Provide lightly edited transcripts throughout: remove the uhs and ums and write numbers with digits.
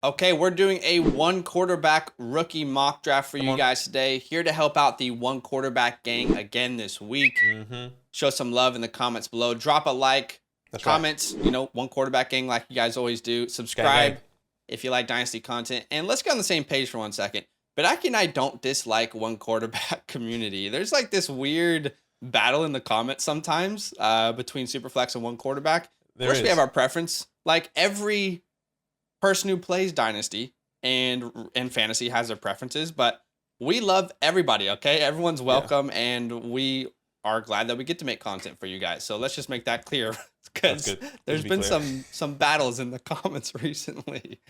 Okay, we're doing a one quarterback rookie mock draft for Come you on. guys today. Here to help out the one quarterback gang again this week. Mm-hmm. Show some love in the comments below. Drop a like, That's right. comments, one quarterback gang like you guys always do. Gang, gang. Subscribe if you like Dynasty content. And let's get on the same page for 1 second. Badake and I don't dislike one quarterback community. There's like this weird battle in the comments sometimes between Superflex and one quarterback. Of There course, we is. have our preference. Like every person who plays Dynasty and fantasy has their preferences, but we love everybody, okay? Everyone's Yeah. welcome, and we are glad that we get to make content for you guys. So let's just make that clear That's because good. Good there's to be been clear. some battles in the comments recently.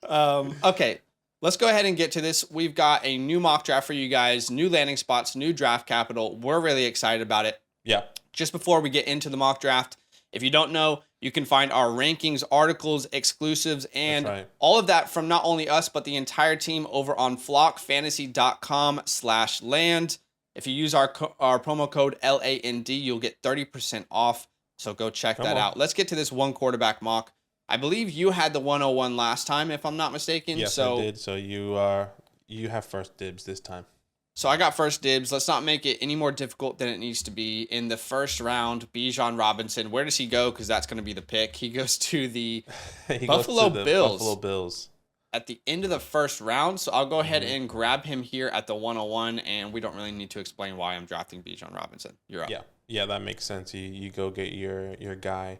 Okay, let's go ahead and get to this. We've got a new mock draft for you guys, new landing spots, new draft capital. We're really excited about it. Yeah. Just before we get into the mock draft, if you don't know, you can find our rankings, articles, exclusives, and right. all of that from not only us, but the entire team over on flockfantasy.com/land. If you use our promo code LAND, you'll get 30% off. So go check Come that on. out. Let's get to this one quarterback mock. I believe you had the 101 last time, if I'm not mistaken. Yes, I did. So you have first dibs this time. So I got first dibs. Let's not make it any more difficult than it needs to be. In the first round, Bijan Robinson. Where does he go? Because that's going to be the pick. He goes to the He Buffalo goes to the Bills. Buffalo Bills. At the end of the first round. So I'll go ahead and grab him here at the 101. And we don't really need to explain why I'm drafting Bijan Robinson. You're up. Yeah, that makes sense. You go get your guy.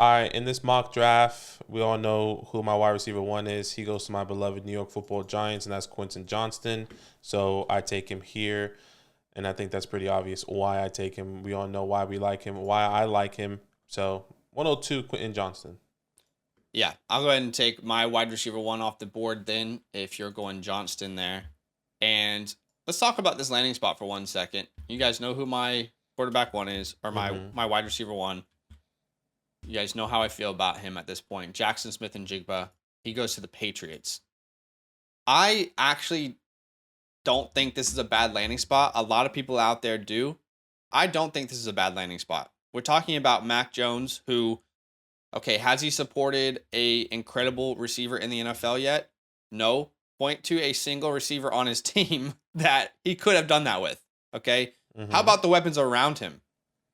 All right, in this mock draft, we all know who my wide receiver one is. He goes to my beloved New York Football Giants, and that's Quentin Johnston. So I take him here, and I think that's pretty obvious why I take him. We all know why we like him, why I like him. So 102, Quentin Johnston. Yeah, I'll go ahead and take my wide receiver one off the board then if you're going Johnston there. And let's talk about this landing spot for 1 second. You guys know who my quarterback one is, or my wide receiver one. You guys know how I feel about him at this point. Jackson Smith and Jigba. He goes to the Patriots. I actually don't think this is a bad landing spot. A lot of people out there do. I don't think this is a bad landing spot. We're talking about Mac Jones, who, okay, has he supported a incredible receiver in the NFL yet? No. Point to a single receiver on his team that he could have done that with. Okay. How about the weapons around him?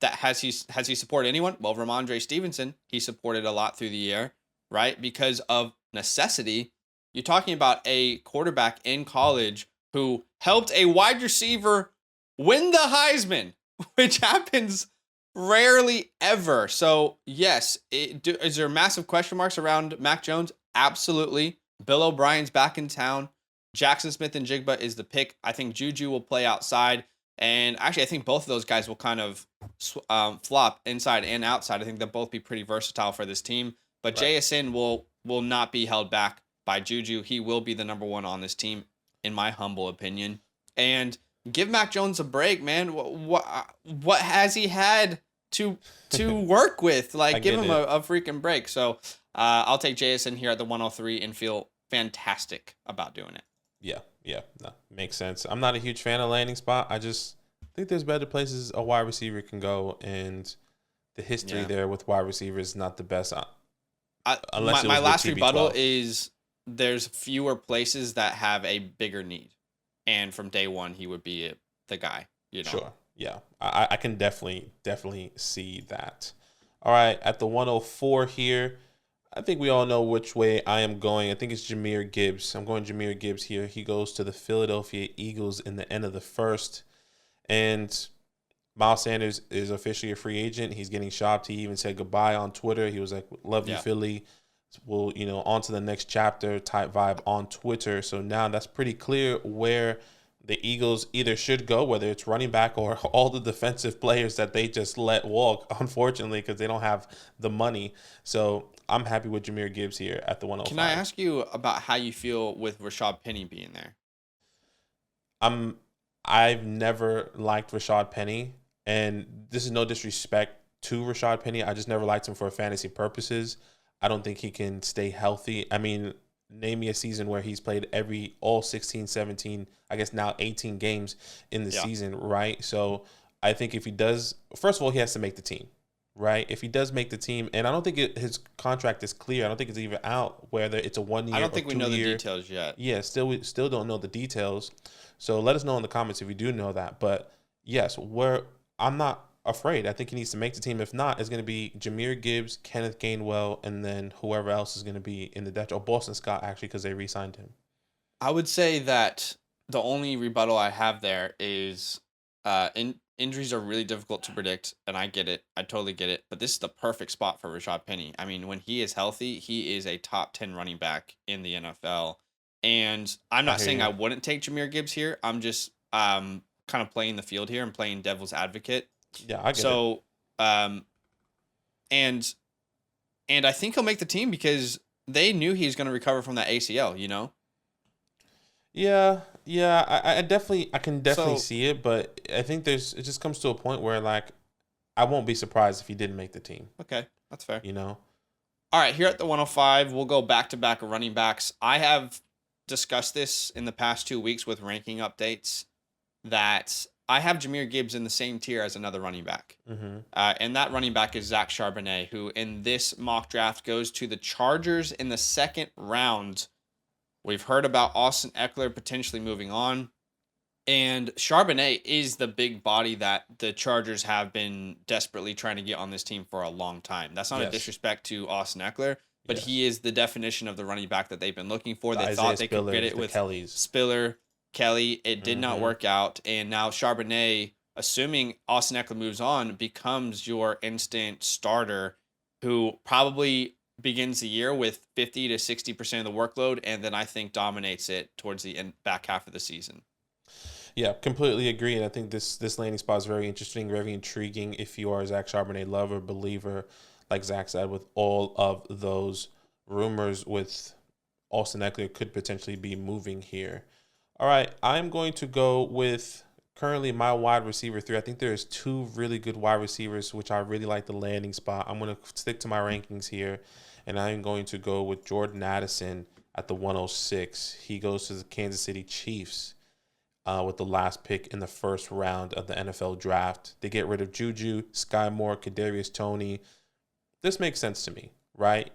That has he supported anyone? Well, Ramondre Stevenson, he supported a lot through the year, right? Because of necessity. You're talking about a quarterback in college who helped a wide receiver win the Heisman, which happens rarely ever. So, yes, is there massive question marks around Mac Jones? Absolutely. Bill O'Brien's back in town. Jackson Smith and Jigba is the pick. I think Juju will play outside. And actually, I think both of those guys will kind of flop inside and outside. I think they'll both be pretty versatile for this team. But Right. JSN will not be held back by Juju. He will be the number one on this team, in my humble opinion. And give Mac Jones a break, man. What has he had to work with? Like, give him a freaking break. So I'll take JSN here at the 103 and feel fantastic about doing it. Yeah, no, makes sense. I'm not a huge fan of landing spot. I just think there's better places a wide receiver can go, and the history there with wide receivers is not the best. Unless my last TB12. rebuttal is there's fewer places that have a bigger need, and from day one he would be the guy. Sure, yeah, I can definitely see that. All right, at the 104 here. I think we all know which way I am going. I think it's Jahmyr Gibbs. I'm going Jahmyr Gibbs here. He goes to the Philadelphia Eagles in the end of the first. And Miles Sanders is officially a free agent. He's getting shopped. He even said goodbye on Twitter. He was like, love you, Philly. We'll, on to the next chapter type vibe on Twitter. So now that's pretty clear where the Eagles either should go, whether it's running back or all the defensive players that they just let walk, unfortunately, because they don't have the money. So I'm happy with Jahmyr Gibbs here at the 105. Can I ask you about how you feel with Rashad Penny being there? I've never liked Rashad Penny, and this is no disrespect to Rashad Penny. I just never liked him for fantasy purposes. I don't think he can stay healthy. I mean, name me a season where he's played all 16, 17, I guess now 18 games in the season, right? So I think if he does, first of all, he has to make the team. right? If he does make the team, and I don't think his contract is clear. I don't think it's even out whether it's a 1 year I or don't think we 2 know the year. details yet. Yeah, we still don't know the details. So let us know in the comments if you do know that. But yes, I'm not afraid. I think he needs to make the team. If not, it's going to be Jahmyr Gibbs, Kenneth Gainwell, and then whoever else is going to be in the Dutch, or Boston Scott actually, because they re-signed him. I would say that the only rebuttal I have there is injuries are really difficult to predict, and I get it. I totally get it. But this is the perfect spot for Rashad Penny. I mean, when he is healthy, he is a top 10 running back in the NFL. And I'm not saying I wouldn't take Jahmyr Gibbs here. I'm just kind of playing the field here and playing devil's advocate. Yeah, I get it. So, and I think he'll make the team because they knew he was going to recover from that ACL, you know? Yeah, I can definitely see it, but I think it just comes to a point where like I won't be surprised if he didn't make the team. Okay, that's fair. You know? All right, here at the 105, we'll go back-to-back running backs. I have discussed this in the past 2 weeks with ranking updates that I have Jahmyr Gibbs in the same tier as another running back. Mm-hmm. And that running back is Zach Charbonnet, who in this mock draft goes to the Chargers in the second round. We've heard about Austin Eckler potentially moving on. And Charbonnet is the big body that the Chargers have been desperately trying to get on this team for a long time. That's not a disrespect to Austin Eckler, but he is the definition of the running back that they've been looking for. They thought they could get it with Spiller, Kelly. It did not work out. And now Charbonnet, assuming Austin Eckler moves on, becomes your instant starter who probably begins the year with 50 to 60% of the workload, and then I think dominates it towards the back half of the season. Yeah, completely agree. And I think this landing spot is very interesting, very intriguing if you are a Zach Charbonnet lover, believer, like Zach said, with all of those rumors with Austin Eckler could potentially be moving here. All right, I'm going to go with currently my wide receiver 3. I think there's 2 really good wide receivers, which I really like the landing spot. I'm going to stick to my rankings here, and I'm going to go with Jordan Addison at the 106. He goes to the Kansas City Chiefs with the last pick in the first round of the NFL draft. They get rid of Juju, Sky Moore, Kadarius Toney. This makes sense to me, right?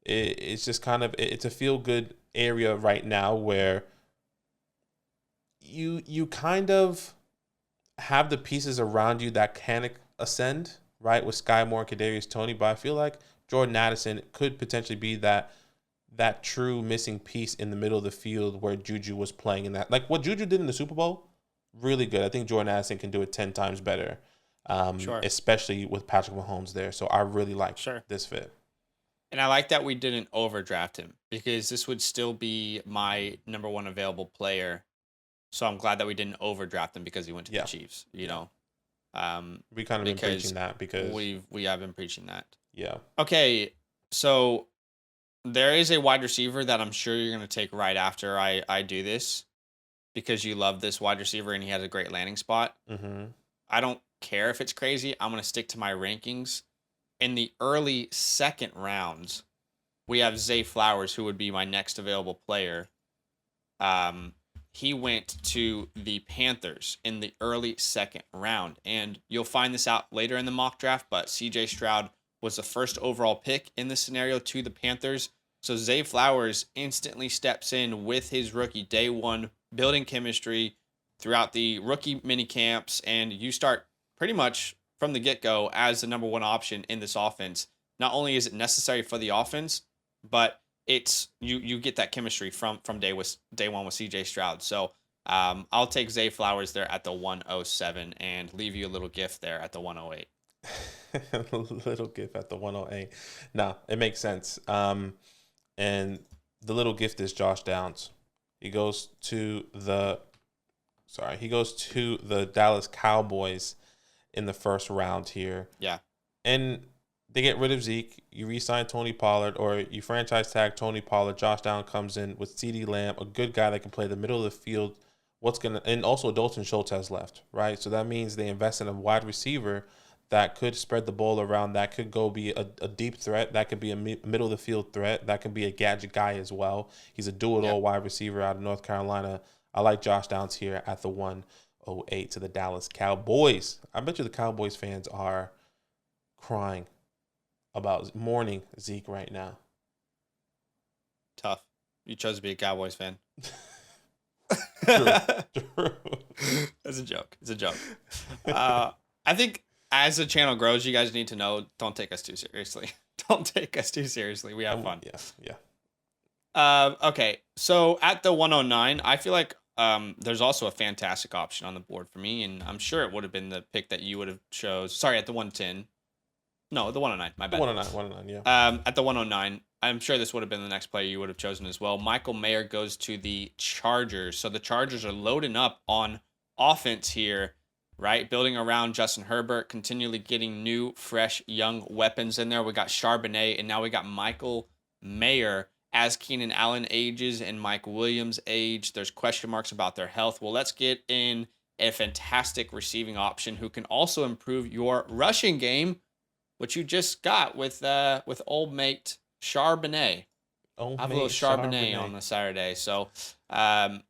It's just kind of, it's a feel-good area right now where you kind of have the pieces around you that can ascend, right, with Sky Moore and Kadarius Toney, but I feel like Jordan Addison could potentially be that true missing piece in the middle of the field where Juju was playing in that. Like what Juju did in the Super Bowl, really good. I think Jordan Addison can do it 10 times better, especially with Patrick Mahomes there. So I really like this fit. And I like that we didn't overdraft him because this would still be my number 1 available player. So I'm glad that we didn't overdraft him because he went to the Chiefs, you know. We kind of been preaching that because we have been preaching that. Yeah. Okay, so there is a wide receiver that I'm sure you're going to take right after I do this because you love this wide receiver and he has a great landing spot. Mm-hmm. I don't care if it's crazy. I'm going to stick to my rankings. In the early second rounds, we have Zay Flowers, who would be my next available player. He went to the Panthers in the early second round. And you'll find this out later in the mock draft, but CJ Stroud was the first overall pick in this scenario to the Panthers. So Zay Flowers instantly steps in with his rookie day 1, building chemistry throughout the rookie mini camps, and you start pretty much from the get-go as the number 1 option in this offense. Not only is it necessary for the offense, but it's you get that chemistry from day 1 with CJ Stroud. So I'll take Zay Flowers there at the 107 and leave you a little gift there at the 108. A little gift at the 108. No, it makes sense. And the little gift is Josh Downs. He goes to the Dallas Cowboys in the first round here. Yeah. And they get rid of Zeke. You re-sign Tony Pollard, or you franchise tag Tony Pollard. Josh Downs comes in with CeeDee Lamb, a good guy that can play the middle of the field. And also Dalton Schultz has left, right? So that means they invest in a wide receiver that could spread the ball around, that could go be a deep threat, that could be a middle of the field threat, that could be a gadget guy as well. He's a do-it-all wide receiver out of North Carolina. I like Josh Downs here at the 108 to the Dallas Cowboys. I bet you the Cowboys fans are crying about mourning Zeke right now. Tough. You chose to be a Cowboys fan. True. True. It's a joke. It's a joke. I think as the channel grows, you guys need to know, don't take us too seriously. Don't take us too seriously. We have fun. Yeah. Okay. So at the 109, I feel like there's also a fantastic option on the board for me, and I'm sure it would have been the pick that you would have chose. Sorry, at the 110. No, the 109. My bad. 109, yeah. At the 109, I'm sure this would have been the next player you would have chosen as well. Michael Mayer goes to the Chargers. So the Chargers are loading up on offense here, right? Building around Justin Herbert, continually getting new, fresh, young weapons in there. We got Charbonnet, and now we got Michael Mayer. As Keenan Allen ages and Mike Williams age, there's question marks about their health. Well, let's get in a fantastic receiving option who can also improve your rushing game, which you just got with old mate Charbonnet. I have a little Charbonnet on the Saturday. So go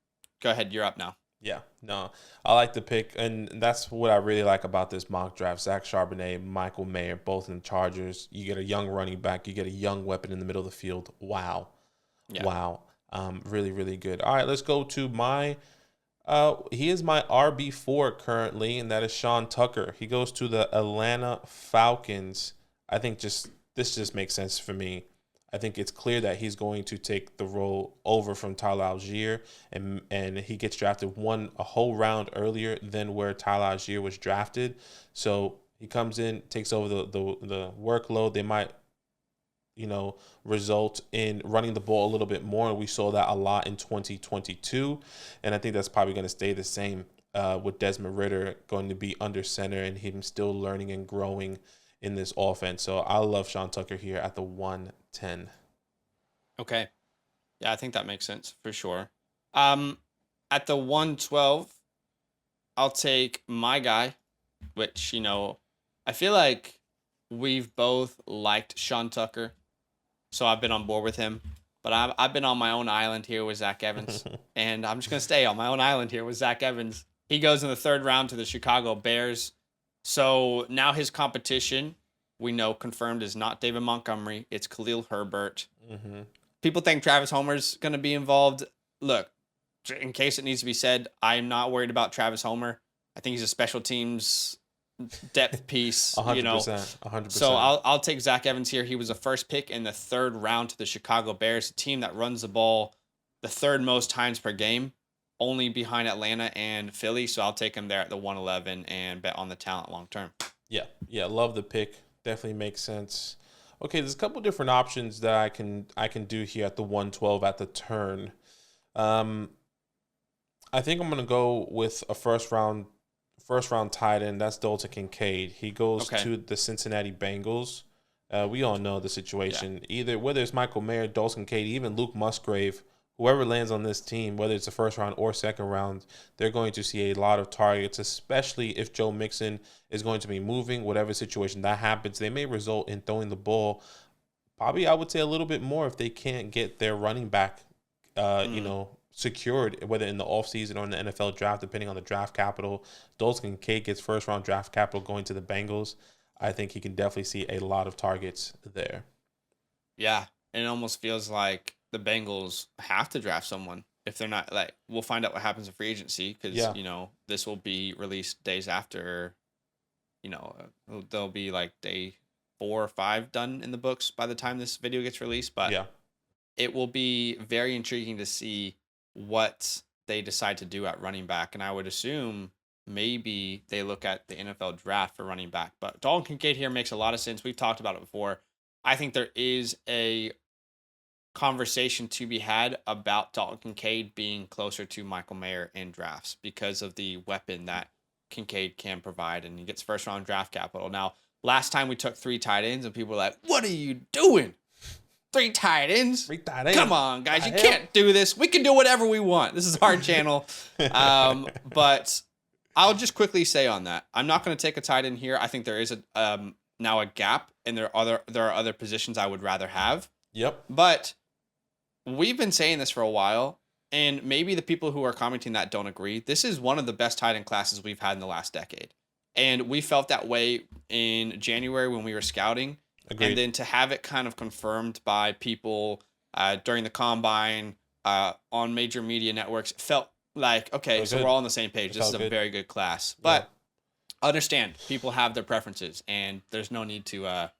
ahead. You're up now. Yeah, no, I like the pick, and that's what I really like about this mock draft. Zach Charbonnet, Michael Mayer, both in the Chargers. You get a young running back. You get a young weapon in the middle of the field. Wow. Yeah. Wow. Really, really good. All right, let's go to my he is my RB4 currently, and that is Sean Tucker. He goes to the Atlanta Falcons. I think this just makes sense for me. I think it's clear that he's going to take the role over from Tyler Algier, and he gets drafted a whole round earlier than where Tyler Algier was drafted. So he comes in, takes over the workload. They might, result in running the ball a little bit more. And we saw that a lot in 2022. And I think that's probably going to stay the same with Desmond Ridder going to be under center and him still learning and growing in this offense. So I love Sean Tucker here at the 110. Okay. Yeah, I think that makes sense for sure. At the 112, I'll take my guy, which, I feel like we've both liked Sean Tucker. So I've been on board with him. But I've been on my own island here with Zach Evans. And I'm just going to stay on my own island here with Zach Evans. He goes in the third round to the Chicago Bears. So now his competition, we know, confirmed, is not David Montgomery. It's Khalil Herbert. Mm-hmm. People think Travis Homer's going to be involved. Look, in case it needs to be said, I'm not worried about Travis Homer. I think he's a special teams depth piece. 100%. 100%. So I'll take Zach Evans here. He was the first pick in the third round to the Chicago Bears, a team that runs the ball the third most times per game, only behind Atlanta and Philly. So I'll take him there at the 111 and bet on the talent long term. Yeah, love the pick. Definitely makes sense. Okay, there's a couple different options that I can do here at the 112 at the turn. I think I'm gonna go with a first round tight end. That's Dalton Kincaid. He goes to the Cincinnati Bengals. We all know the situation. Yeah. Whether it's Michael Mayer, Dalton Kincaid, even Luke Musgrave, whoever lands on this team, whether it's the first round or second round, they're going to see a lot of targets, especially if Joe Mixon is going to be moving. Whatever situation that happens, they may result in throwing the ball probably, I would say, a little bit more if they can't get their running back, secured, whether in the offseason or in the NFL draft, depending on the draft capital. Dalton Kincaid gets first round draft capital going to the Bengals. I think he can definitely see a lot of targets there. Yeah, and it almost feels like the Bengals have to draft someone. If they're not, we'll find out what happens in free agency because, this will be released days after, they'll be day 4 or 5 done in the books by the time this video gets released. But it will be very intriguing to see what they decide to do at running back. And I would assume maybe they look at the NFL draft for running back. But Dalton Kincaid here makes a lot of sense. We've talked about it before. I think there is a conversation to be had about Dalton Kincaid being closer to Michael Mayer in drafts because of the weapon that Kincaid can provide, and he gets first round draft capital. Now, last time we took 3 tight ends and people were like, what are you doing? 3 tight ends? 3 tight ends. Come on, guys. You can't do this. We can do whatever we want. This is our channel. But I'll just quickly say on that, I'm not going to take a tight end here. I think there is now a gap, and there are other positions I would rather have. Yep. But we've been saying this for a while, and maybe the people who are commenting that don't agree. This is one of the best tight end classes we've had in the last decade. And we felt that way in January when we were scouting. Agreed. And then to have it kind of confirmed by people during the combine on major media networks, it felt like, okay, so we're all on the same page. This is a very good class. But understand, people have their preferences, and there's no need to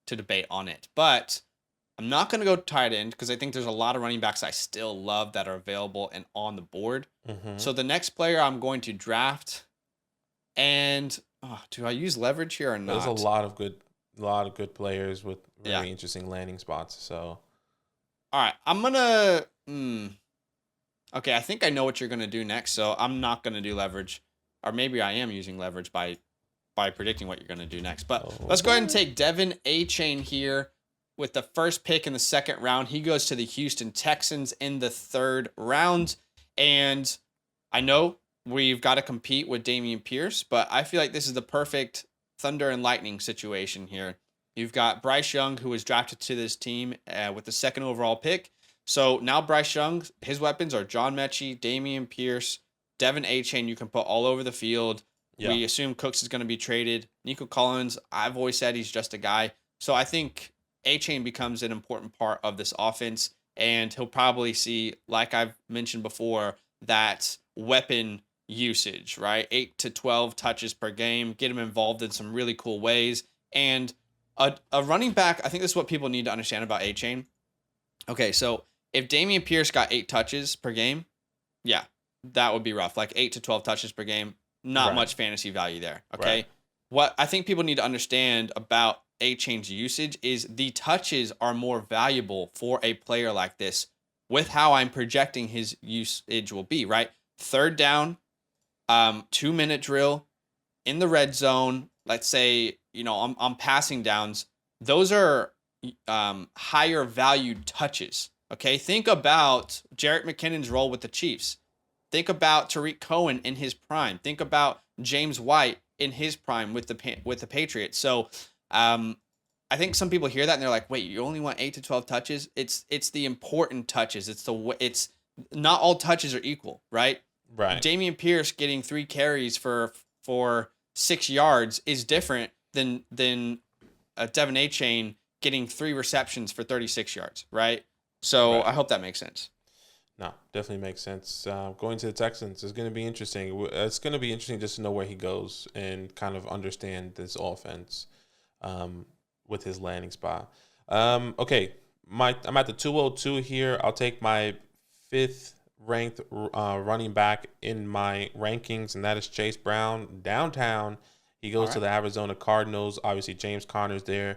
debate on it. But I'm not going to go tight end because I think there's a lot of running backs I still love that are available and on the board. So the next player I'm going to draft, and do I use leverage here or not? There's a lot of good players with very interesting landing spots. So, all right, I'm gonna. Okay, I think I know what you're gonna do next, so I'm not gonna do leverage, or maybe I am using leverage by predicting what you're gonna do next. But let's go ahead and take Devin A-Chain here with the first pick in the second round. He goes to the Houston Texans in the third round, and I know we've got to compete with Dameon Pierce, but I feel like this is the perfect thunder and lightning situation here. You've got Bryce Young, who was drafted to this team with the second overall pick. So now Bryce Young, his weapons are John Mechie, Dameon Pierce, Devin A-Chain. You can put all over the field. Yeah. We assume Cooks is going to be traded. Nico Collins, I've always said he's just a guy. So I think A-Chain becomes an important part of this offense, and he'll probably see, like I've mentioned before, that weapon usage, right? 8 to 12 touches per game, get him involved in some really cool ways. And a running back, I think this is what people need to understand about A-Chain. Okay, so if Dameon Pierce got 8 touches per game, yeah, that would be rough. Like 8 to 12 touches per game, not much fantasy value there, okay? Right. What I think people need to understand about A-Chain's usage is the touches are more valuable for a player like this with how I'm projecting his usage will be, right? Third down, 2-minute drill in the red zone. Let's say, on passing downs, those are higher valued touches. Okay. Think about Jerick McKinnon's role with the Chiefs. Think about Tariq Cohen in his prime. Think about James White in his prime with the Patriots. So, I think some people hear that and they're like, "Wait, you only want 8 to 12 touches?" It's the important touches. It's not all touches are equal, right? Right. Dameon Pierce getting 3 carries for 6 yards is different than Devin A-Chain getting 3 receptions for 36 yards, right? So right. I hope that makes sense. No, definitely makes sense. Going to the Texans is going to be interesting. It's going to be interesting just to know where he goes and kind of understand this offense with his landing spot. Okay, I'm at the 202 here. I'll take my 5th ranked running back in my rankings, and that is Chase Brown. Downtown, he goes to the Arizona Cardinals. Obviously, James Conner's there.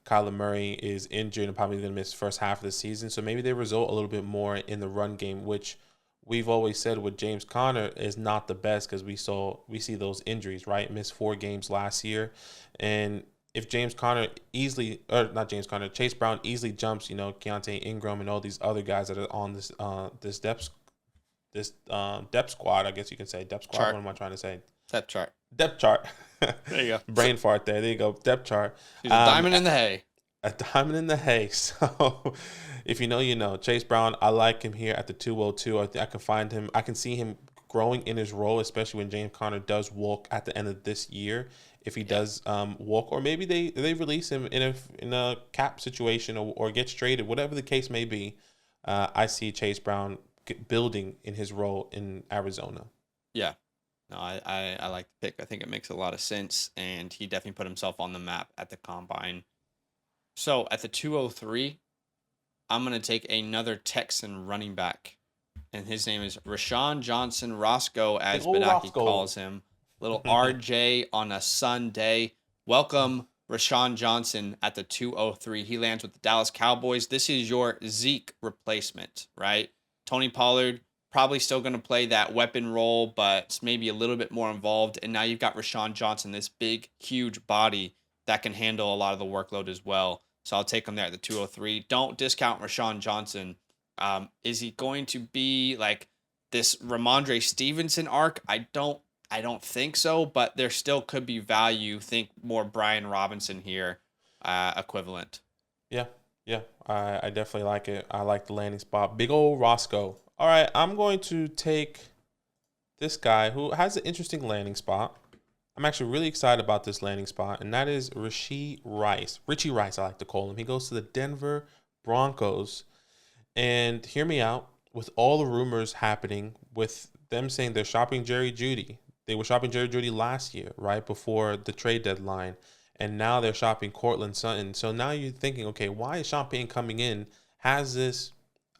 Kyler Murray is injured and probably going to miss the first half of the season. So maybe they result a little bit more in the run game, which we've always said with James Conner is not the best because we see those injuries, right? Missed 4 games last year. And if Chase Brown easily jumps, Keontae Ingram and all these other guys that are on this depth squad, I guess you can say. Depth squad, chart. What am I trying to say? Depth chart. There you go. Brain fart there. There you go. Depth chart. He's a diamond in the hay. A diamond in the hay. So if you know, you know. Chase Brown, I like him here at the 202. I think I can find him. I can see him growing in his role, especially when James Conner does walk at the end of this year. If he does walk, or maybe they release him in a cap situation or gets traded, whatever the case may be, I see Chase Brown building in his role in Arizona. Yeah. No, I like the pick. I think it makes a lot of sense, and he definitely put himself on the map at the combine. So at the 203, I'm going to take another Texan running back, and his name is Rashawn Johnson Roscoe, as Badake calls him. Little RJ on a Sunday. Welcome, Rashawn Johnson at the 203. He lands with the Dallas Cowboys. This is your Zeke replacement, right? Tony Pollard probably still going to play that weapon role, but maybe a little bit more involved. And now you've got Rashawn Johnson, this big, huge body that can handle a lot of the workload as well. So I'll take him there at the 203. Don't discount Rashawn Johnson. Is he going to be like this Ramondre Stevenson arc? I don't think so, but there still could be value. Think more Brian Robinson here, equivalent. Yeah. I definitely like it. I like the landing spot. Big old Roscoe. All right, I'm going to take this guy who has an interesting landing spot. I'm actually really excited about this landing spot, and that is Rashee Rice. Richie Rice, I like to call him. He goes to the Denver Broncos. And hear me out, with all the rumors happening, with them saying they're shopping Jerry Jeudy. They were shopping Jerry Jeudy last year, right before the trade deadline. And now they're shopping Cortland Sutton. So now you're thinking, okay, why is Sean Payton coming in, has this,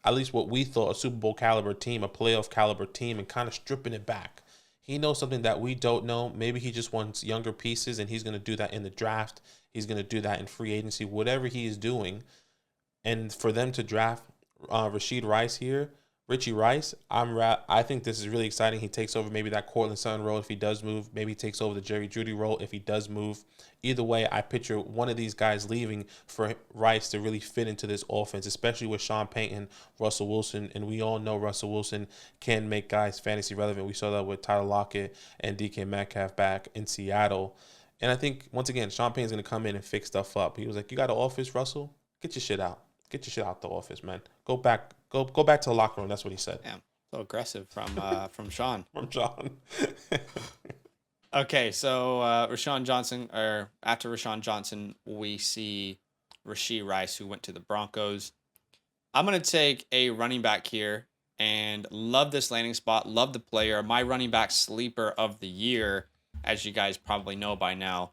at least what we thought, a Super Bowl caliber team, a playoff caliber team, and kind of stripping it back? He knows something that we don't know. Maybe he just wants younger pieces, and he's going to do that in the draft. He's going to do that in free agency, whatever he is doing. And for them to draft Rashee Rice here, Richie Rice, I think this is really exciting. He takes over maybe that Cortland Sutton role if he does move. Maybe he takes over the Jerry Jeudy role if he does move. Either way, I picture one of these guys leaving for Rice to really fit into this offense, especially with Sean Payton, Russell Wilson, and we all know Russell Wilson can make guys fantasy relevant. We saw that with Tyler Lockett and DK Metcalf back in Seattle. And I think, once again, Sean Payton's going to come in and fix stuff up. He was like, you got an office, Russell? Get your shit out. Get your shit out the office, man. Go back to the locker room. That's what he said. Damn, so aggressive from Sean. From Sean. Okay, so Rashawn Johnson, or after Rashawn Johnson, we see Rashee Rice, who went to the Broncos. I'm going to take a running back here and love this landing spot, love the player. My running back sleeper of the year, as you guys probably know by now.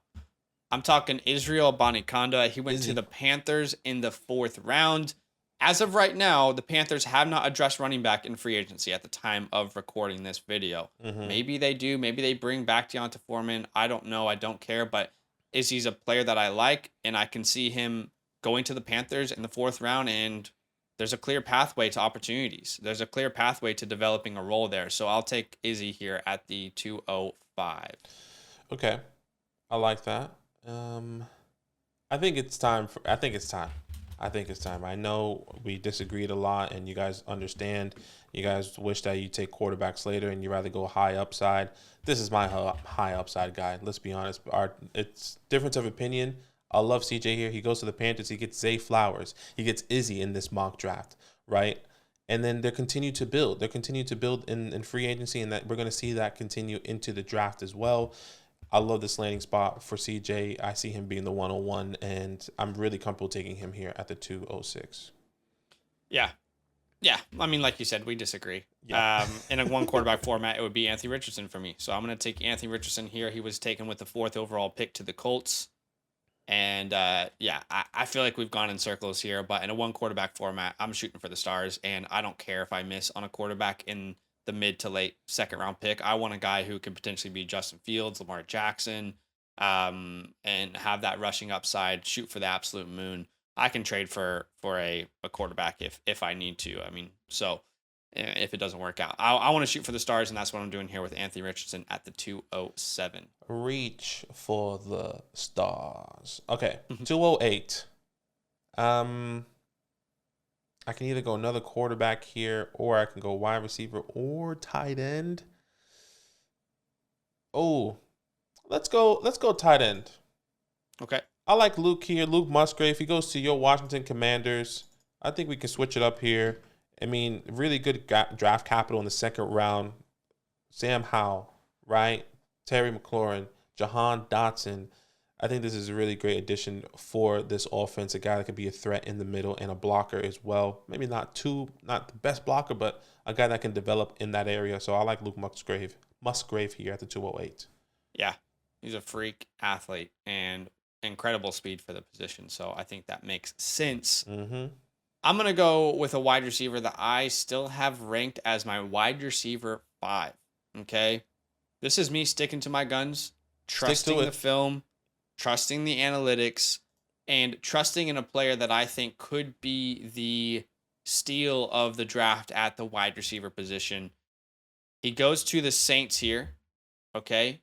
I'm talking Israel Abanikanda. He went to the Panthers in the 4th round. As of right now, the Panthers have not addressed running back in free agency at the time of recording this video. Mm-hmm. Maybe they do. Maybe they bring back Deonta Foreman. I don't know. I don't care. But Izzy's a player that I like, and I can see him going to the Panthers in the 4th round, and there's a clear pathway to opportunities. There's a clear pathway to developing a role there. So I'll take Izzy here at the 205. Okay. I like that. I think it's time. I think it's time. I know we disagreed a lot, and you guys understand. You guys wish that you take quarterbacks later, and you rather go high upside. This is my high upside guy. Let's be honest. It's difference of opinion. I love CJ here. He goes to the Panthers. He gets Zay Flowers. He gets Izzy in this mock draft, right? And then they continue to build. They continue to build in free agency, and that we're going to see that continue into the draft as well. I love this landing spot for CJ. I see him being the 101, and I'm really comfortable taking him here at the 206. Yeah. I mean, like you said, we disagree. Yeah. In a one quarterback format, it would be Anthony Richardson for me. So I'm going to take Anthony Richardson here. He was taken with the 4th overall pick to the Colts. And I feel like we've gone in circles here, but in a one quarterback format, I'm shooting for the stars, and I don't care if I miss on a quarterback in the mid to late 2nd round pick. I want a guy who can potentially be Justin Fields, Lamar Jackson, and have that rushing upside, shoot for the absolute moon. I can trade for a quarterback if I need to. I mean, so if it doesn't work out, I want to shoot for the stars, and that's what I'm doing here with Anthony Richardson at the 207. Reach for the stars. Okay, 208. I can either go another quarterback here, or I can go wide receiver or tight end. Oh, let's go tight end. Okay. I like Luke here, Luke Musgrave. He goes to your Washington Commanders. I think we can switch it up here. I mean, really good draft capital in the 2nd round. Sam Howell, right? Terry McLaurin, Jahan Dotson. I think this is a really great addition for this offense. A guy that could be a threat in the middle and a blocker as well. Maybe not the best blocker, but a guy that can develop in that area. So I like Luke Musgrave here at the 208. Yeah, he's a freak athlete and incredible speed for the position. So I think that makes sense. Mm-hmm. I'm going to go with a wide receiver that I still have ranked as my wide receiver 5. Okay. This is me sticking to my guns, trusting the film, trusting the analytics, and trusting in a player that I think could be the steal of the draft at the wide receiver position. He goes to the Saints here, okay?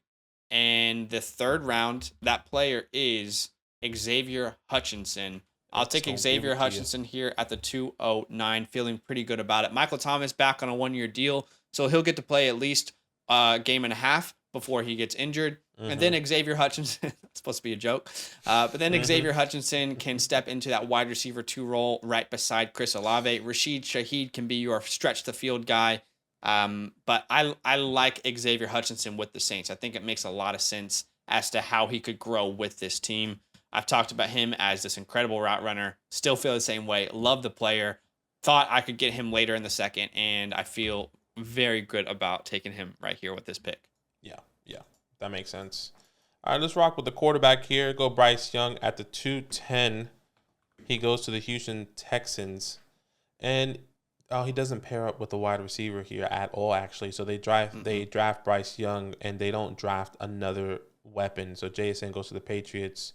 And the 3rd round, that player is Xavier Hutchinson. I'll take Xavier Hutchinson here at the 209, feeling pretty good about it. Michael Thomas back on a 1-year deal, so he'll get to play at least a game and a half before he gets injured. Mm-hmm. And then Xavier Hutchinson, it's supposed to be a joke, but then Xavier Hutchinson can step into that wide receiver 2 role right beside Chris Olave. Rashid Shaheed can be your stretch the field guy. But I like Xavier Hutchinson with the Saints. I think it makes a lot of sense. as to how he could grow with this team. I've talked about him as this incredible route runner. Still feel the same way. Love the player. Thought I could get him later in the second, and I feel very good about taking him right here with this pick. Yeah, that makes sense. All right, let's rock with the quarterback here. Go Bryce Young at the 210. He goes to the Houston Texans, and he doesn't pair up with the wide receiver here at all, actually. So they draft Bryce Young, and they don't draft another weapon. So JSN goes to the Patriots.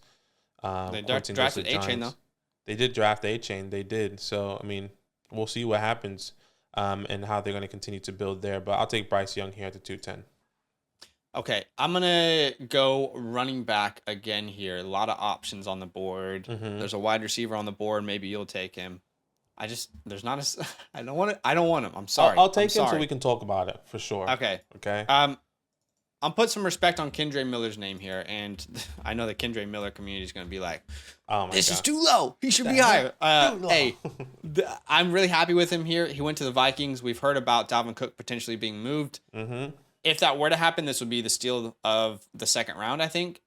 They drafted A-Chain, though. They did draft A-Chain. They did. So, I mean, we'll see what happens and how they're going to continue to build there. But I'll take Bryce Young here at the 210. Okay, I'm going to go running back again here. A lot of options on the board. Mm-hmm. There's a wide receiver on the board. Maybe you'll take him. I don't want him. I'm sorry. I'll take him so we can talk about it for sure. Okay. I'll put some respect on Kendre Miller's name here, and I know the Kendre Miller community is going to be like, this is too low. He should be higher. Hey, I'm really happy with him here. He went to the Vikings. We've heard about Dalvin Cook potentially being moved. Mm-hmm. If that were to happen, this would be the steal of the second round, I think.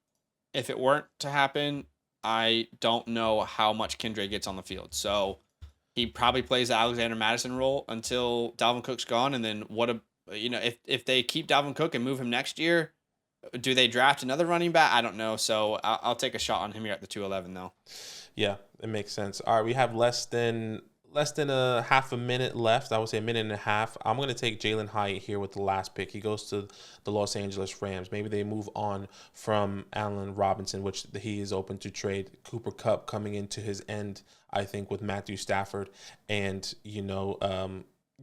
If it weren't to happen, I don't know how much Kendre gets on the field. So he probably plays the Alexander Madison role until Dalvin Cook's gone, and then if they keep Dalvin Cook and move him next year, do they draft another running back? I don't know. So I'll take a shot on him here at the 211 though. Yeah, it makes sense. All right, we have less than a half a minute left. I would say a minute and a half. I'm going to take Jalen Hyatt here with the last pick. He goes to the Los Angeles Rams. Maybe they move on from Allen Robinson, which he is open to trade. Cooper Kupp coming into his end, I think, with Matthew Stafford and,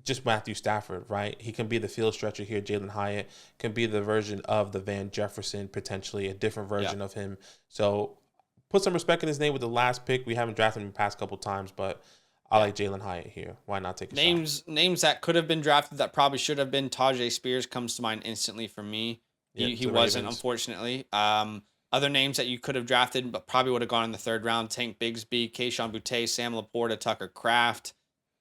just Matthew Stafford, right? He can be the field stretcher here. Jalen Hyatt can be the version of the Van Jefferson, potentially a different version of him. So put some respect in his name with the last pick. We haven't drafted him the past couple times, but I like Jalen Hyatt here. Why not take a shot? Names that could have been drafted that probably should have been. Tajay Spears comes to mind instantly for me. He wasn't, unfortunately. Other names that you could have drafted but probably would have gone in the third round: Tank Bigsby, Kayshon Boutte, Sam Laporta, Tucker Kraft.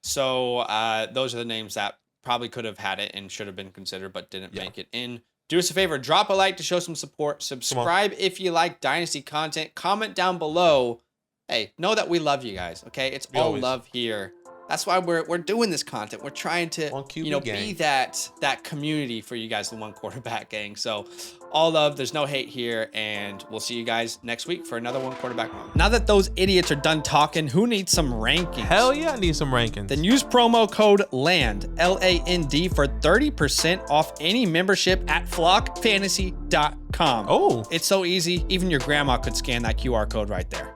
So those are the names that probably could have had it and should have been considered but didn't make it in. Do us a favor, drop a like to show some support. Subscribe if you like Dynasty content. Comment down below. Hey, know that we love you guys, okay? It's all love here. That's why we're doing this content. We're trying to be that community for you guys, the One Quarterback Gang. So all love, there's no hate here, and we'll see you guys next week for another One Quarterback Moment. Now that those idiots are done talking, who needs some rankings? Hell yeah, I need some rankings. Then use promo code LAND, LAND, for 30% off any membership at flockfantasy.com. Oh. It's so easy, even your grandma could scan that QR code right there.